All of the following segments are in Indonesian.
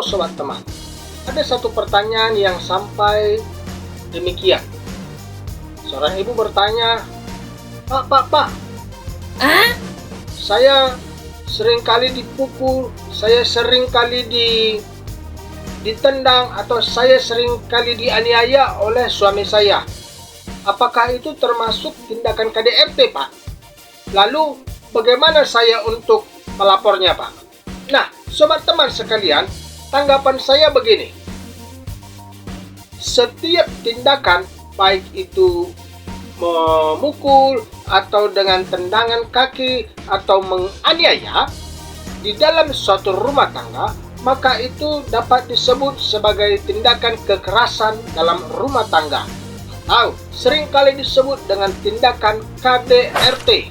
sobat teman, ada satu pertanyaan yang sampai demikian. Seorang ibu bertanya, Pak, Ah? saya sering kali dipukul, saya sering kali ditendang, atau saya sering kali dianiaya oleh suami saya. Apakah itu termasuk tindakan KDRT, Pak? Lalu, bagaimana saya untuk melapornya, Pak? Nah, sobat teman sekalian, tanggapan saya begini. Setiap tindakan, baik itu memukul, atau dengan tendangan kaki, atau menganiaya, di dalam suatu rumah tangga, maka itu dapat disebut sebagai tindakan kekerasan dalam rumah tangga, atau seringkali disebut dengan tindakan KDRT.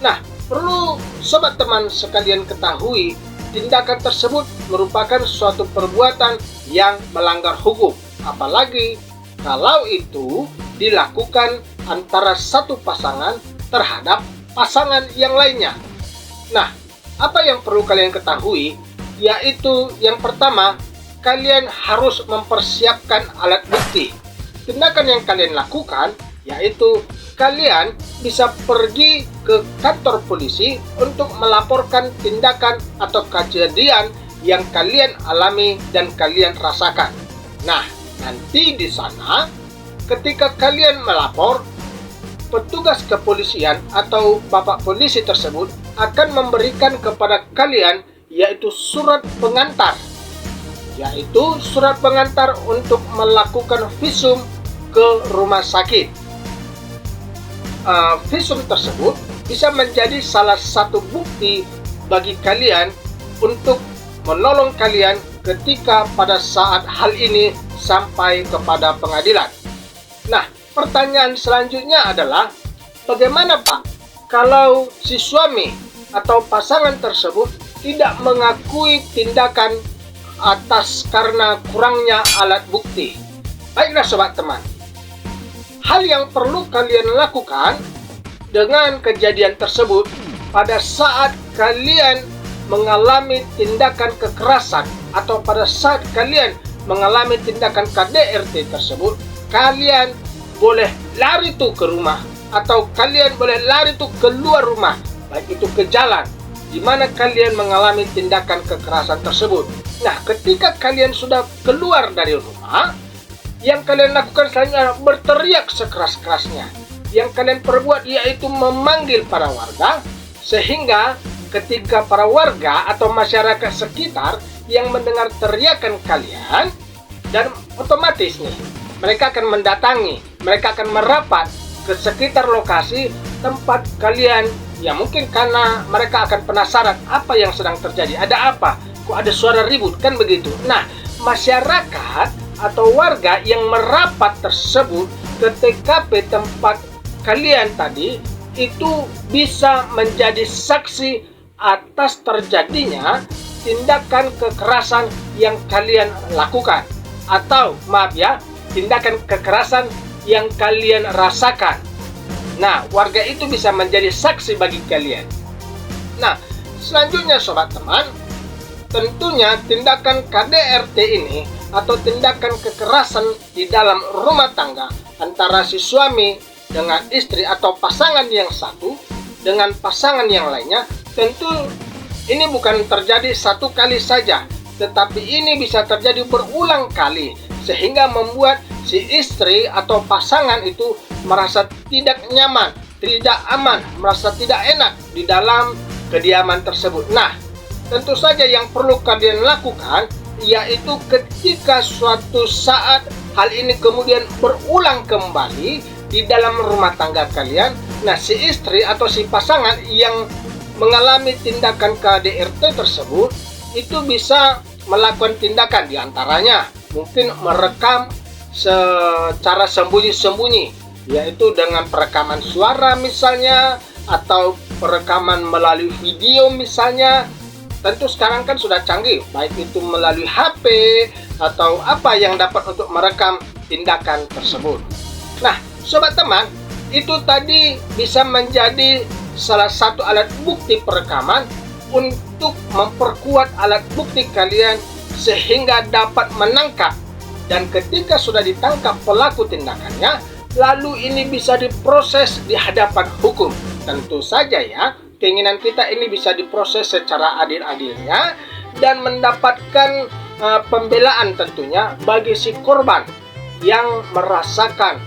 Nah, perlu sobat teman sekalian ketahui, tindakan tersebut merupakan suatu perbuatan yang melanggar hukum, apalagi kalau itu dilakukan antara satu pasangan terhadap pasangan yang lainnya. Nah, apa yang perlu kalian ketahui, yaitu yang pertama, kalian harus mempersiapkan alat bukti. Tindakan yang kalian lakukan, yaitu kalian bisa pergi ke kantor polisi untuk melaporkan tindakan atau kejadian yang kalian alami dan kalian rasakan. Nah, nanti di sana, ketika kalian melapor, petugas kepolisian atau bapak polisi tersebut akan memberikan kepada kalian yaitu surat pengantar, untuk melakukan visum ke rumah sakit. Visum tersebut bisa menjadi salah satu bukti bagi kalian untuk menolong kalian ketika pada saat hal ini sampai kepada pengadilan. Nah, pertanyaan selanjutnya adalah, bagaimana Pak kalau si suami atau pasangan tersebut tidak mengakui tindakan atas karena kurangnya alat bukti? Baiklah sobat teman, hal yang perlu kalian lakukan dengan kejadian tersebut, pada saat kalian mengalami tindakan kekerasan atau pada saat kalian mengalami tindakan KDRT tersebut, kalian boleh lari tuh ke rumah, atau kalian boleh lari tuh keluar rumah, baik itu ke jalan di mana kalian mengalami tindakan kekerasan tersebut. Nah, ketika kalian sudah keluar dari rumah, yang kalian lakukan selanjutnya adalah berteriak sekeras-kerasnya. Yang kalian perbuat yaitu memanggil para warga, sehingga ketika para warga atau masyarakat sekitar yang mendengar teriakan kalian, dan otomatis nih, mereka akan mendatangi, mereka akan merapat ke sekitar lokasi tempat kalian. Ya mungkin karena mereka akan penasaran apa yang sedang terjadi, ada apa, kok ada suara ribut, kan begitu. Nah, masyarakat atau warga yang merapat tersebut ke TKP tempat kalian tadi, itu bisa menjadi saksi atas terjadinya tindakan kekerasan yang kalian lakukan, atau maaf ya, tindakan kekerasan yang kalian rasakan. Nah, warga itu bisa menjadi saksi bagi kalian. Nah, selanjutnya sobat teman, tentunya tindakan KDRT ini atau tindakan kekerasan di dalam rumah tangga antara si suami dengan istri atau pasangan yang satu dengan pasangan yang lainnya, tentu ini bukan terjadi satu kali saja, tetapi ini bisa terjadi berulang kali, sehingga membuat si istri atau pasangan itu merasa tidak nyaman, tidak aman, merasa tidak enak di dalam kediaman tersebut. Nah, tentu saja yang perlu kalian lakukan, yaitu ketika suatu saat hal ini kemudian berulang kembali di dalam rumah tangga kalian, nah si istri atau si pasangan yang mengalami tindakan KDRT tersebut itu bisa melakukan tindakan, diantaranya mungkin merekam secara sembunyi-sembunyi, yaitu dengan perekaman suara misalnya, atau perekaman melalui video misalnya. Tentu sekarang kan sudah canggih, baik itu melalui HP atau apa yang dapat untuk merekam tindakan tersebut. Nah, sobat teman, itu tadi bisa menjadi salah satu alat bukti perekaman untuk memperkuat alat bukti kalian sehingga dapat menangkap, dan ketika sudah ditangkap pelaku tindakannya, lalu ini bisa diproses di hadapan hukum. Tentu saja ya, keinginan kita ini bisa diproses secara adil-adilnya dan mendapatkan pembelaan tentunya bagi si korban yang merasakan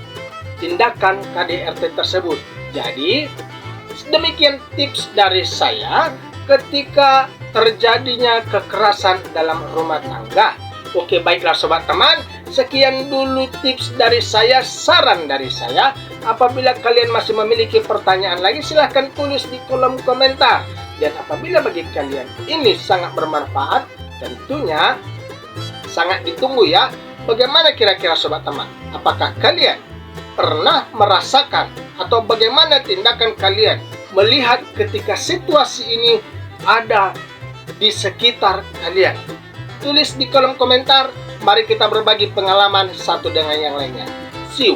tindakan KDRT tersebut. Jadi, demikian tips dari saya ketika terjadinya kekerasan dalam rumah tangga. Oke, baiklah sobat teman, sekian dulu tips dari saya, saran dari saya. Apabila kalian masih memiliki pertanyaan lagi, silahkan tulis di kolom komentar. Dan apabila bagi kalian ini sangat bermanfaat, tentunya sangat ditunggu ya. Bagaimana kira-kira sobat teman? Apakah kalian pernah merasakan atau bagaimana tindakan kalian melihat ketika situasi ini ada di sekitar kalian? Tulis di kolom komentar. Mari kita berbagi pengalaman satu dengan yang lainnya. See you.